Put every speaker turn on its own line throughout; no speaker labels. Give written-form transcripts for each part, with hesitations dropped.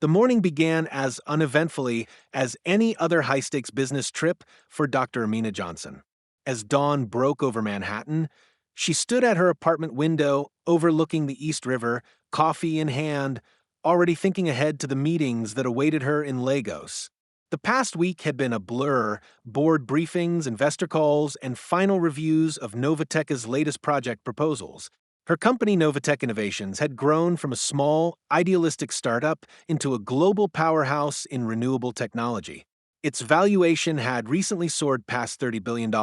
The morning began as uneventfully as any other high-stakes business trip for Dr. Amina Johnson. As dawn broke over Manhattan, she stood at her apartment window overlooking the East River, coffee in hand, already thinking ahead to the meetings that awaited her in Lagos. The past week had been a blur: board briefings, investor calls, and final reviews of Novatech's latest project proposals. Her company, Novatech Innovations, had grown from a small, idealistic startup into a global powerhouse in renewable technology. Its valuation had recently soared past $30 billion,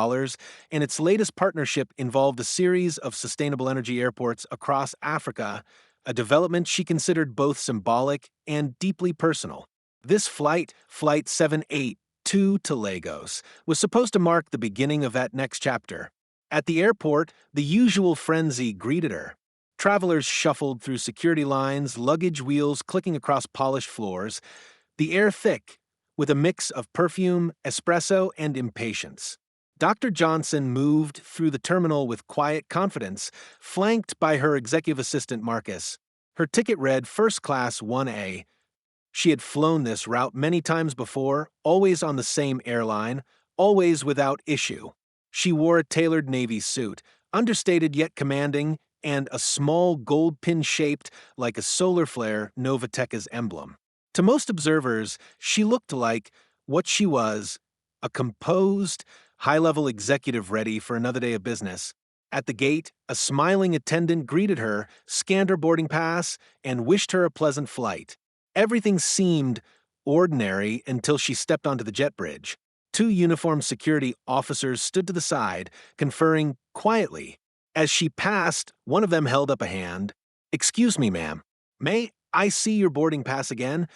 and its latest partnership involved a series of sustainable energy airports across Africa, a development she considered both symbolic and deeply personal. This flight, Flight 782 to Lagos, was supposed to mark the beginning of that next chapter. At the airport, the usual frenzy greeted her. Travelers shuffled through security lines, luggage wheels clicking across polished floors, the air thick, with a mix of perfume, espresso, and impatience. Dr. Johnson moved through the terminal with quiet confidence, flanked by her executive assistant Marcus. Her ticket read First Class 1A. She had flown this route many times before, always on the same airline, always without issue. She wore a tailored navy suit, understated yet commanding, and a small gold pin shaped like a solar flare Novatech's emblem. To most observers, she looked like what she was: a composed, high-level executive ready for another day of business. At the gate, a smiling attendant greeted her, scanned her boarding pass, and wished her a pleasant flight. Everything seemed ordinary until she stepped onto the jet bridge. Two uniformed security officers stood to the side, conferring quietly. As she passed, one of them held up a hand. "Excuse me, ma'am. May I see your boarding pass again?"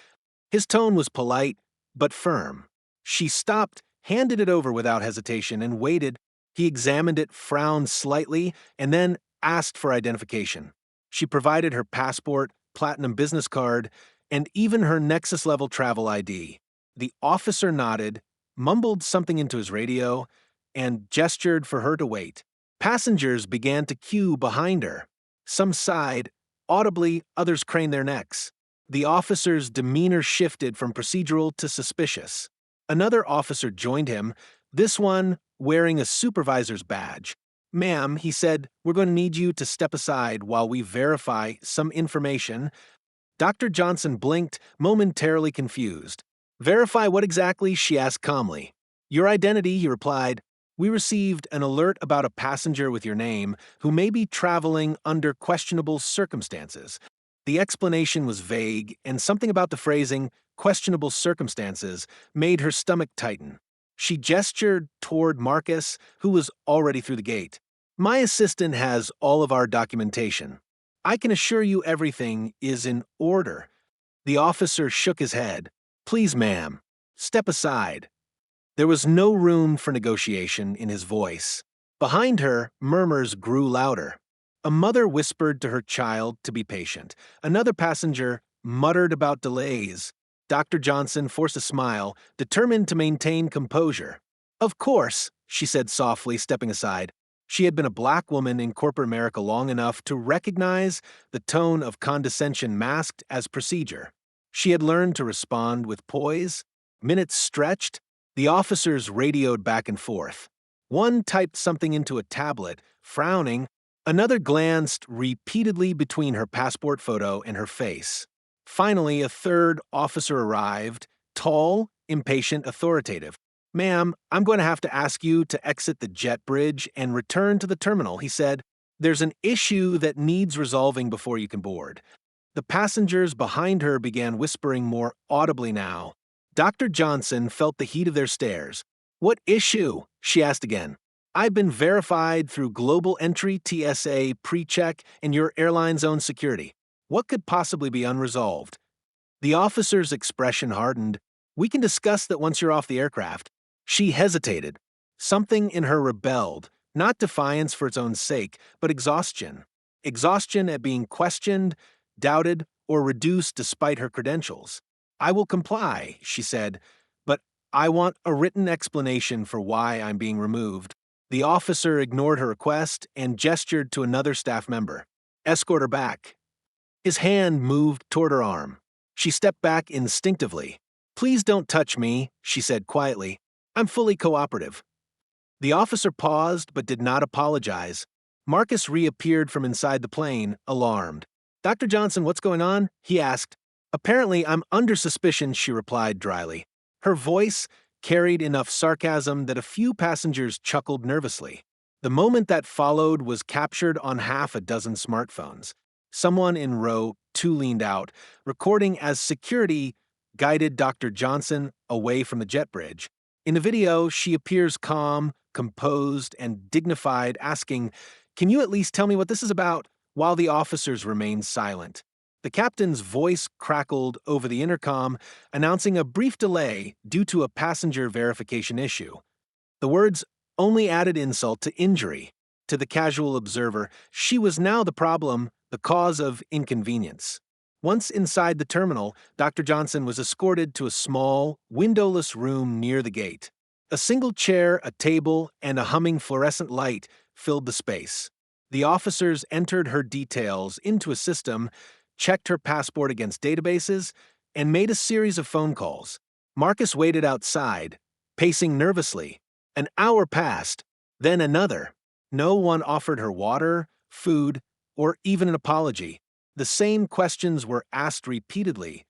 His tone was polite, but firm. She stopped, handed it over without hesitation, and waited. He examined it, frowned slightly, and then asked for identification. She provided her passport, platinum business card, and even her Nexus-level travel ID. The officer nodded, mumbled something into his radio, and gestured for her to wait. Passengers began to queue behind her. Some sighed audibly, others craned their necks. The officer's demeanor shifted from procedural to suspicious. Another officer joined him, this one wearing a supervisor's badge. "Ma'am," he said, "we're going to need you to step aside while we verify some information." Dr. Johnson blinked, momentarily confused. "Verify what exactly?" she asked calmly. "Your identity," he replied. "We received an alert about a passenger with your name who may be traveling under questionable circumstances." The explanation was vague, and something about the phrasing, "questionable circumstances," made her stomach tighten. She gestured toward Marcus, who was already through the gate. "My assistant has all of our documentation. I can assure you everything is in order." The officer shook his head. "Please, ma'am, step aside." There was no room for negotiation in his voice. Behind her, murmurs grew louder. A mother whispered to her child to be patient. Another passenger muttered about delays. Dr. Johnson forced a smile, determined to maintain composure. "Of course," she said softly, stepping aside. She had been a black woman in corporate America long enough to recognize the tone of condescension masked as procedure. She had learned to respond with poise. Minutes stretched. The officers radioed back and forth. One typed something into a tablet, frowning. Another glanced repeatedly between her passport photo and her face. Finally, a third officer arrived, tall, impatient, authoritative. "Ma'am, I'm going to have to ask you to exit the jet bridge and return to the terminal," he said. "There's an issue that needs resolving before you can board." The passengers behind her began whispering more audibly now. Dr. Johnson felt the heat of their stares. "What issue?" she asked again. "I've been verified through Global Entry, TSA, PreCheck, and your airline's own security. What could possibly be unresolved?" The officer's expression hardened. "We can discuss that once you're off the aircraft." She hesitated. Something in her rebelled, not defiance for its own sake, but exhaustion. Exhaustion at being questioned, doubted, or reduced despite her credentials. "I will comply," she said, "but I want a written explanation for why I'm being removed." The officer ignored her request and gestured to another staff member. "Escort her back." His hand moved toward her arm. She stepped back instinctively. "Please don't touch me," she said quietly. "I'm fully cooperative." The officer paused but did not apologize. Marcus reappeared from inside the plane, alarmed. "Dr. Johnson, what's going on?" he asked. "Apparently, I'm under suspicion," she replied dryly. Her voice carried enough sarcasm that a few passengers chuckled nervously. The moment that followed was captured on half a dozen smartphones. Someone in row 2 leaned out, recording as security guided Dr. Johnson away from the jet bridge. In the video, she appears calm, composed, and dignified, asking, "Can you at least tell me what this is about?" while the officers remain silent. The captain's voice crackled over the intercom, announcing a brief delay due to a passenger verification issue. The words only added insult to injury. To the casual observer, she was now the problem, the cause of inconvenience. Once inside the terminal, Dr. Johnson was escorted to a small, windowless room near the gate. A single chair, a table, and a humming fluorescent light filled the space. The officers entered her details into a system, checked her passport against databases, and made a series of phone calls. Marcus waited outside, pacing nervously. An hour passed, then another. No one offered her water, food, or even an apology. The same questions were asked repeatedly.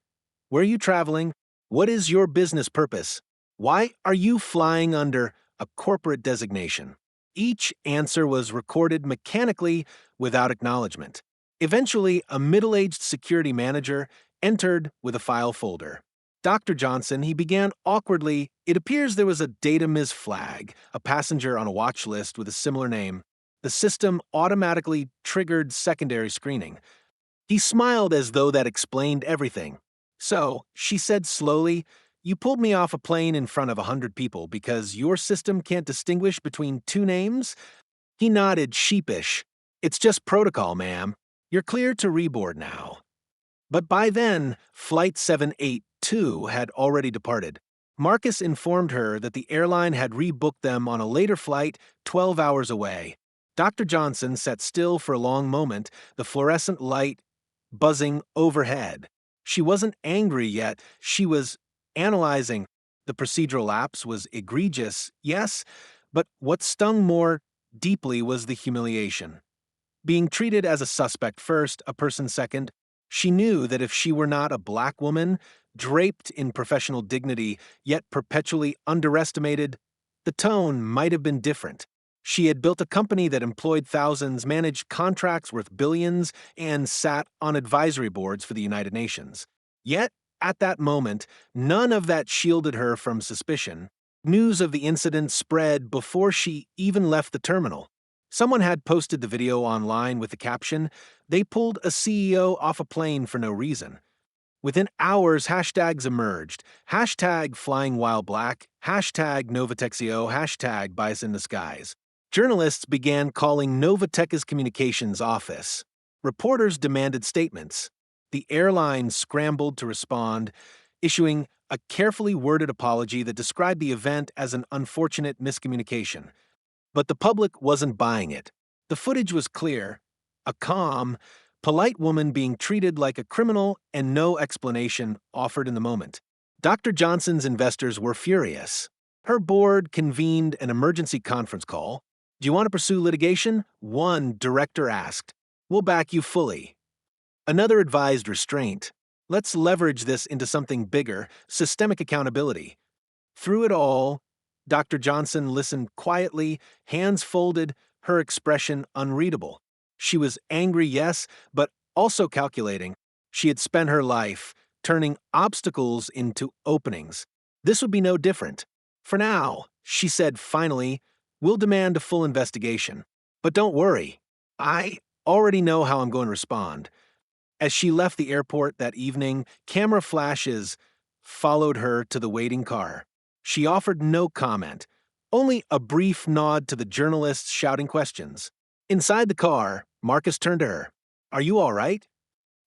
Where are you traveling? What is your business purpose? Why are you flying under a corporate designation? Each answer was recorded mechanically without acknowledgement. Eventually, a middle-aged security manager entered with a file folder. "Dr. Johnson," he began awkwardly, "it appears there was a data mis flag, a passenger on a watch list with a similar name. The system automatically triggered secondary screening." He smiled as though that explained everything. "So," she said slowly, "you pulled me off a plane in front of 100 people because your system can't distinguish between two names?" He nodded, sheepish. "It's just protocol, ma'am. You're clear to reboard now." But by then, Flight 782 had already departed. Marcus informed her that the airline had rebooked them on a later flight 12 hours away. Dr. Johnson sat still for a long moment, the fluorescent light buzzing overhead. She wasn't angry yet, she was analyzing. The procedural lapse was egregious, yes, but what stung more deeply was the humiliation. Being treated as a suspect first, a person second, she knew that if she were not a black woman, draped in professional dignity, yet perpetually underestimated, the tone might have been different. She had built a company that employed thousands, managed contracts worth billions, and sat on advisory boards for the United Nations. Yet, at that moment, none of that shielded her from suspicion. News of the incident spread before she even left the terminal. Someone had posted the video online with the caption, "They pulled a CEO off a plane for no reason." Within hours, hashtags emerged. Hashtag flying while black, hashtag Novatexio, hashtag bias in disguise. Journalists began calling Novateca's communications office. Reporters demanded statements. The airline scrambled to respond, issuing a carefully worded apology that described the event as an unfortunate miscommunication. But the public wasn't buying it. The footage was clear. A calm, polite woman being treated like a criminal and no explanation offered in the moment. Dr. Johnson's investors were furious. Her board convened an emergency conference call. "Do you want to pursue litigation?" One director asked. "We'll back you fully." Another advised restraint. "Let's leverage this into something bigger, systemic accountability." Through it all, Dr. Johnson listened quietly, hands folded, her expression unreadable. She was angry, yes, but also calculating. She had spent her life turning obstacles into openings. This would be no different. "For now," she said finally, "we'll demand a full investigation. But don't worry, I already know how I'm going to respond." As she left the airport that evening, camera flashes followed her to the waiting car. She offered no comment, only a brief nod to the journalists shouting questions. Inside the car, Marcus turned to her. "Are you all right?"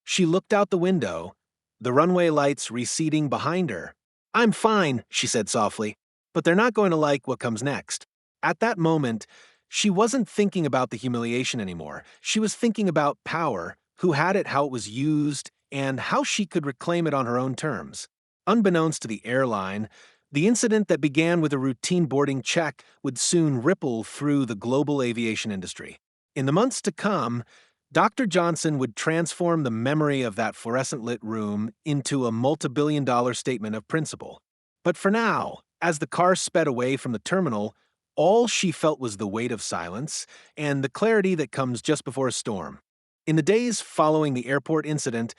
She looked out the window, the runway lights receding behind her. "I'm fine," she said softly, "but they're not going to like what comes next." At that moment, she wasn't thinking about the humiliation anymore. She was thinking about power, who had it, how it was used, and how she could reclaim it on her own terms. Unbeknownst to the airline, the incident that began with a routine boarding check would soon ripple through the global aviation industry. In the months to come, Dr. Johnson would transform the memory of that fluorescent-lit room into a multi-billion-dollar statement of principle. But for now, as the car sped away from the terminal, all she felt was the weight of silence and the clarity that comes just before a storm. In the days following the airport incident,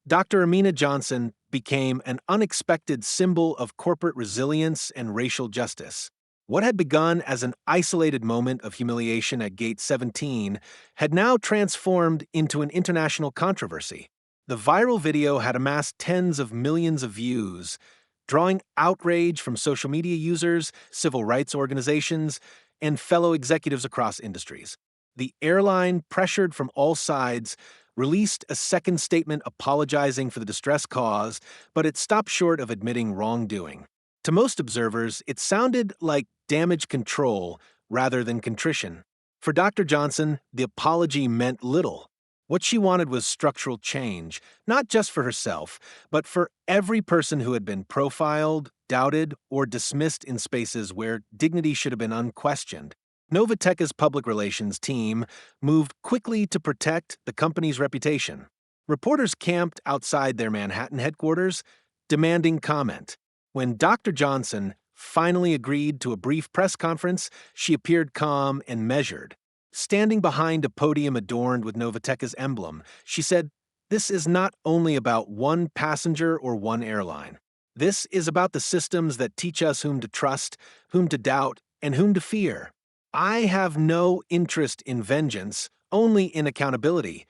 Dr. Amina Johnson became an unexpected symbol of corporate resilience and racial justice. What had begun as an isolated moment of humiliation at Gate 17 had now transformed into an international controversy. The viral video had amassed tens of millions of views, drawing outrage from social media users, civil rights organizations, and fellow executives across industries. The airline, pressured from all sides, released a second statement apologizing for the distress caused, but it stopped short of admitting wrongdoing. To most observers, it sounded like damage control rather than contrition. For Dr. Johnson, the apology meant little. What she wanted was structural change, not just for herself, but for every person who had been profiled, doubted, or dismissed in spaces where dignity should have been unquestioned. Novateca's public relations team moved quickly to protect the company's reputation. Reporters camped outside their Manhattan headquarters, demanding comment. When Dr. Johnson finally agreed to a brief press conference, she appeared calm and measured. Standing behind a podium adorned with Novateca's emblem, she said, "This is not only about one passenger or one airline. This is about the systems that teach us whom to trust, whom to doubt, and whom to fear. I have no interest in vengeance, only in accountability."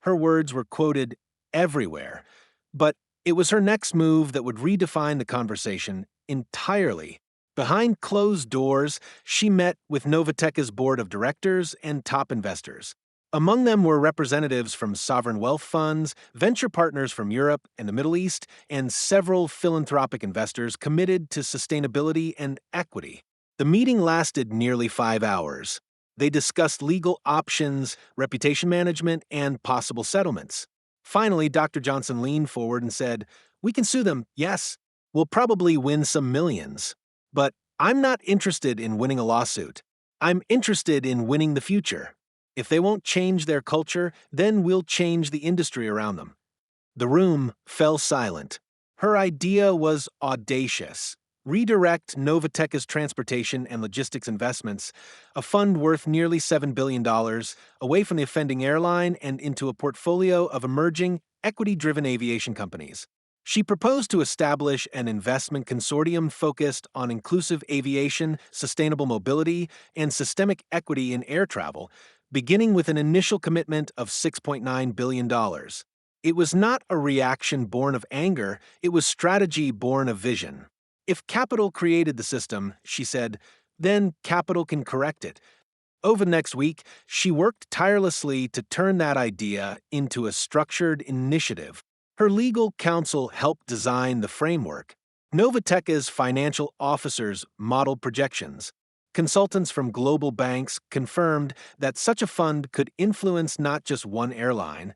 Her words were quoted everywhere, but it was her next move that would redefine the conversation entirely. Behind closed doors, she met with Novateca's board of directors and top investors. Among them were representatives from sovereign wealth funds, venture partners from Europe and the Middle East, and several philanthropic investors committed to sustainability and equity. The meeting lasted nearly 5 hours. They discussed legal options, reputation management, and possible settlements. Finally, Dr. Johnson leaned forward and said, "We can sue them, yes. We'll probably win some millions. But I'm not interested in winning a lawsuit. I'm interested in winning the future. If they won't change their culture, then we'll change the industry around them." The room fell silent. Her idea was audacious. Redirect Novateca's transportation and logistics investments, a fund worth nearly $7 billion, away from the offending airline and into a portfolio of emerging, equity-driven aviation companies. She proposed to establish an investment consortium focused on inclusive aviation, sustainable mobility, and systemic equity in air travel, beginning with an initial commitment of $6.9 billion. It was not a reaction born of anger, it was strategy born of vision. If capital created the system, she said, then capital can correct it. Over the next week, she worked tirelessly to turn that idea into a structured initiative. Her legal counsel helped design the framework. Novateca's financial officers modeled projections. Consultants from global banks confirmed that such a fund could influence not just one airline,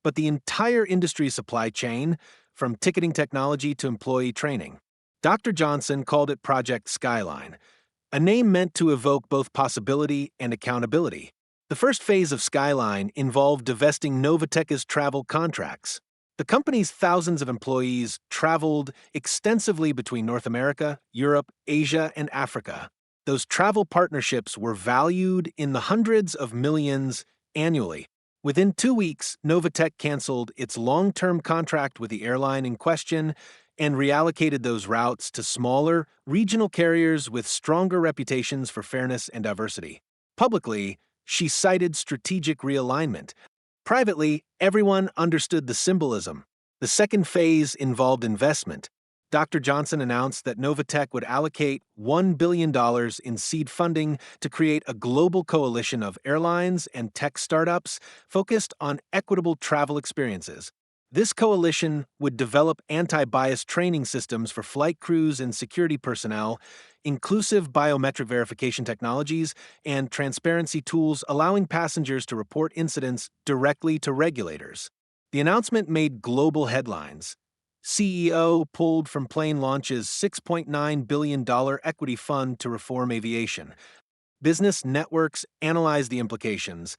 but the entire industry supply chain, from ticketing technology to employee training. Dr. Johnson called it Project Skyline, a name meant to evoke both possibility and accountability. The first phase of Skyline involved divesting Novateca's travel contracts. The company's thousands of employees traveled extensively between North America, Europe, Asia, and Africa. Those travel partnerships were valued in the hundreds of millions annually. Within 2 weeks, Novatec canceled its long-term contract with the airline in question and reallocated those routes to smaller, regional carriers with stronger reputations for fairness and diversity. Publicly, she cited strategic realignment. Privately, everyone understood the symbolism. The second phase involved investment. Dr. Johnson announced that Novatec would allocate $1 billion in seed funding to create a global coalition of airlines and tech startups focused on equitable travel experiences. This coalition would develop anti-bias training systems for flight crews and security personnel, inclusive biometric verification technologies, and transparency tools allowing passengers to report incidents directly to regulators. The announcement made global headlines. CEO pulled from plane launch's $6.9 billion equity fund to reform aviation. Business networks analyzed the implications.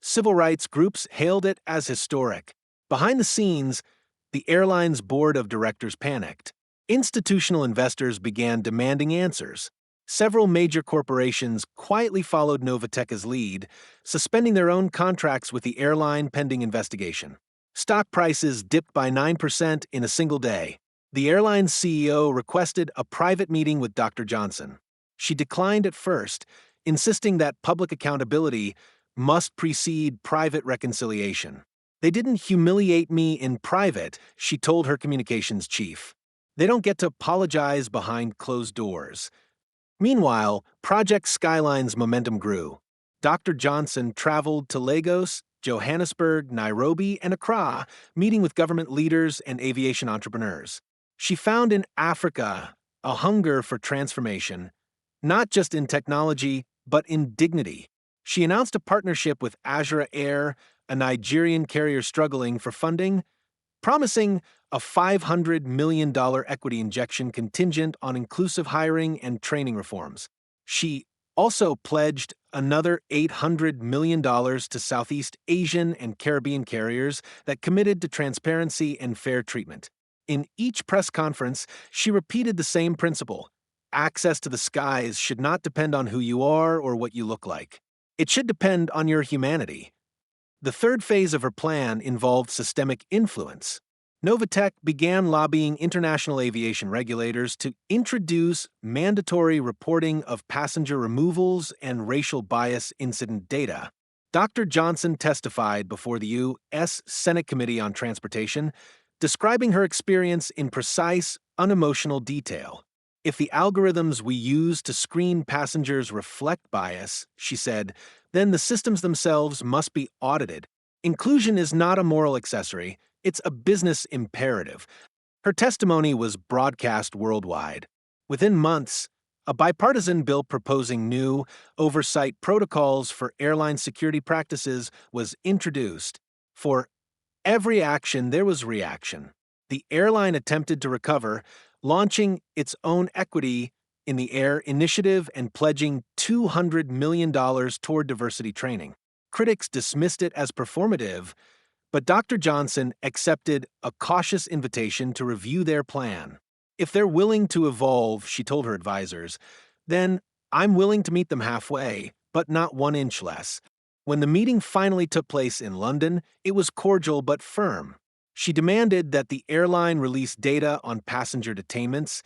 Civil rights groups hailed it as historic. Behind the scenes, the airline's board of directors panicked. Institutional investors began demanding answers. Several major corporations quietly followed Novatek's lead, suspending their own contracts with the airline pending investigation. Stock prices dipped by 9% in a single day. The airline's CEO requested a private meeting with Dr. Johnson. She declined at first, insisting that public accountability must precede private reconciliation. "They didn't humiliate me in private," she told her communications chief. "They don't get to apologize behind closed doors." Meanwhile, Project Skyline's momentum grew. Dr. Johnson traveled to Lagos, Johannesburg, Nairobi, and Accra, meeting with government leaders and aviation entrepreneurs. She found in Africa a hunger for transformation, not just in technology, but in dignity. She announced a partnership with Azura Air, a Nigerian carrier struggling for funding, promising a $500 million equity injection contingent on inclusive hiring and training reforms. She also pledged another $800 million to Southeast Asian and Caribbean carriers that committed to transparency and fair treatment. In each press conference, she repeated the same principle: access to the skies should not depend on who you are or what you look like. It should depend on your humanity. The third phase of her plan involved systemic influence. Novatek began lobbying international aviation regulators to introduce mandatory reporting of passenger removals and racial bias incident data. Dr. Johnson testified before the U.S. Senate Committee on Transportation, describing her experience in precise, unemotional detail. "If the algorithms we use to screen passengers reflect bias," she said, "then the systems themselves must be audited. Inclusion is not a moral accessory, it's a business imperative." Her testimony was broadcast worldwide. Within months, a bipartisan bill proposing new oversight protocols for airline security practices was introduced. For every action, there was reaction. The airline attempted to recover, launching its own equity in the Air Initiative and pledging $200 million toward diversity training. Critics dismissed it as performative, but Dr. Johnson accepted a cautious invitation to review their plan. "If they're willing to evolve," she told her advisors, "then I'm willing to meet them halfway, but not 1 inch less." When the meeting finally took place in London, it was cordial but firm. She demanded that the airline release data on passenger detainments,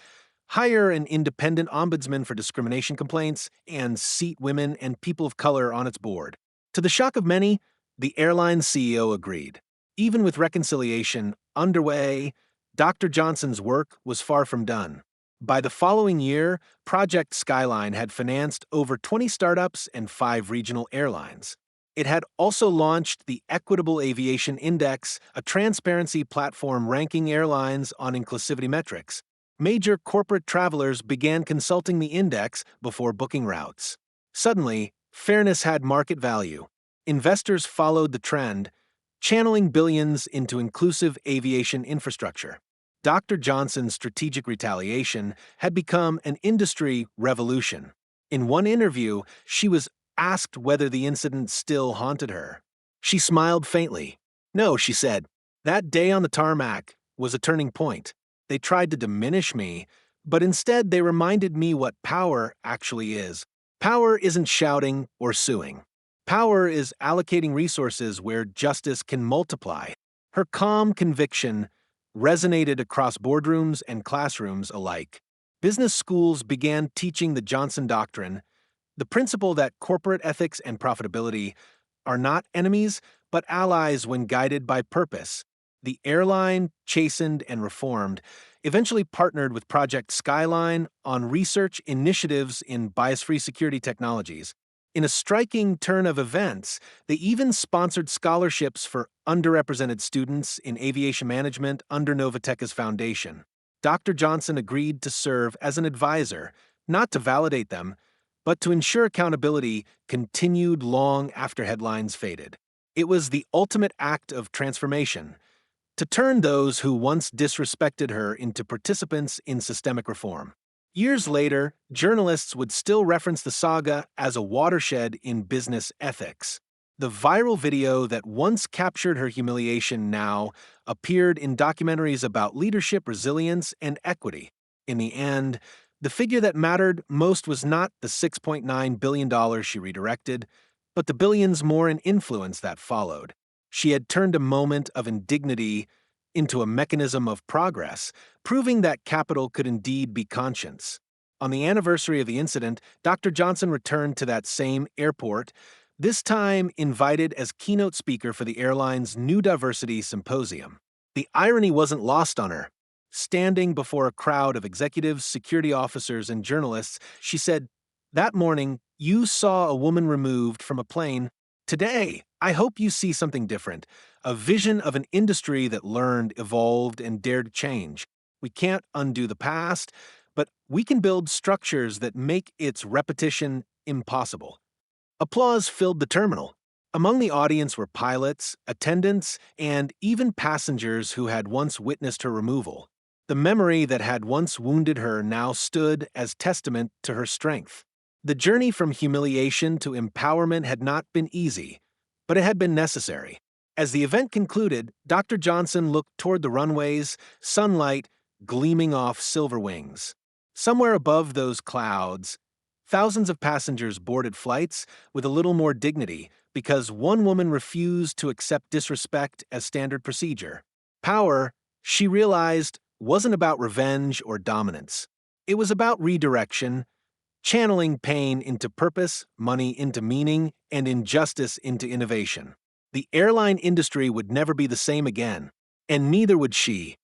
hire an independent ombudsman for discrimination complaints, and seat women and people of color on its board. To the shock of many, the airline's CEO agreed. Even with reconciliation underway, Dr. Johnson's work was far from done. By the following year, Project Skyline had financed over 20 startups and 5 regional airlines. It had also launched the Equitable Aviation Index, a transparency platform ranking airlines on inclusivity metrics. Major corporate travelers began consulting the index before booking routes. Suddenly, fairness had market value. Investors followed the trend, channeling billions into inclusive aviation infrastructure. Dr. Johnson's strategic retaliation had become an industry revolution. In one interview, she was asked whether the incident still haunted her. She smiled faintly. "No," she said. "That day on the tarmac was a turning point. They tried to diminish me, but instead they reminded me what power actually is. Power isn't shouting or suing. Power is allocating resources where justice can multiply." Her calm conviction resonated across boardrooms and classrooms alike. Business schools began teaching the Johnson Doctrine, the principle that corporate ethics and profitability are not enemies, but allies when guided by purpose. The airline, chastened and reformed, eventually partnered with Project Skyline on research initiatives in bias-free security technologies. In a striking turn of events, they even sponsored scholarships for underrepresented students in aviation management under Novatek's foundation. Dr. Johnson agreed to serve as an advisor, not to validate them, but to ensure accountability continued long after headlines faded. It was the ultimate act of transformation, to turn those who once disrespected her into participants in systemic reform. Years later, journalists would still reference the saga as a watershed in business ethics. The viral video that once captured her humiliation now appeared in documentaries about leadership, resilience, and equity. In the end, the figure that mattered most was not the $6.9 billion she redirected, but the billions more in influence that followed. She had turned a moment of indignity into a mechanism of progress, proving that capital could indeed be conscience. On the anniversary of the incident, Dr. Johnson returned to that same airport, this time invited as keynote speaker for the airline's New Diversity Symposium. The irony wasn't lost on her. Standing before a crowd of executives, security officers, and journalists, she said, "That morning, you saw a woman removed from a plane. Today, I hope you see something different, a vision of an industry that learned, evolved, and dared change. We can't undo the past, but we can build structures that make its repetition impossible." Applause filled the terminal. Among the audience were pilots, attendants, and even passengers who had once witnessed her removal. The memory that had once wounded her now stood as testament to her strength. The journey from humiliation to empowerment had not been easy, but it had been necessary. As the event concluded, Dr. Johnson looked toward the runways, sunlight gleaming off silver wings. Somewhere above those clouds, thousands of passengers boarded flights with a little more dignity because one woman refused to accept disrespect as standard procedure. Power, she realized, wasn't about revenge or dominance. It was about redirection, channeling pain into purpose, money into meaning, and injustice into innovation. The airline industry would never be the same again, and neither would she.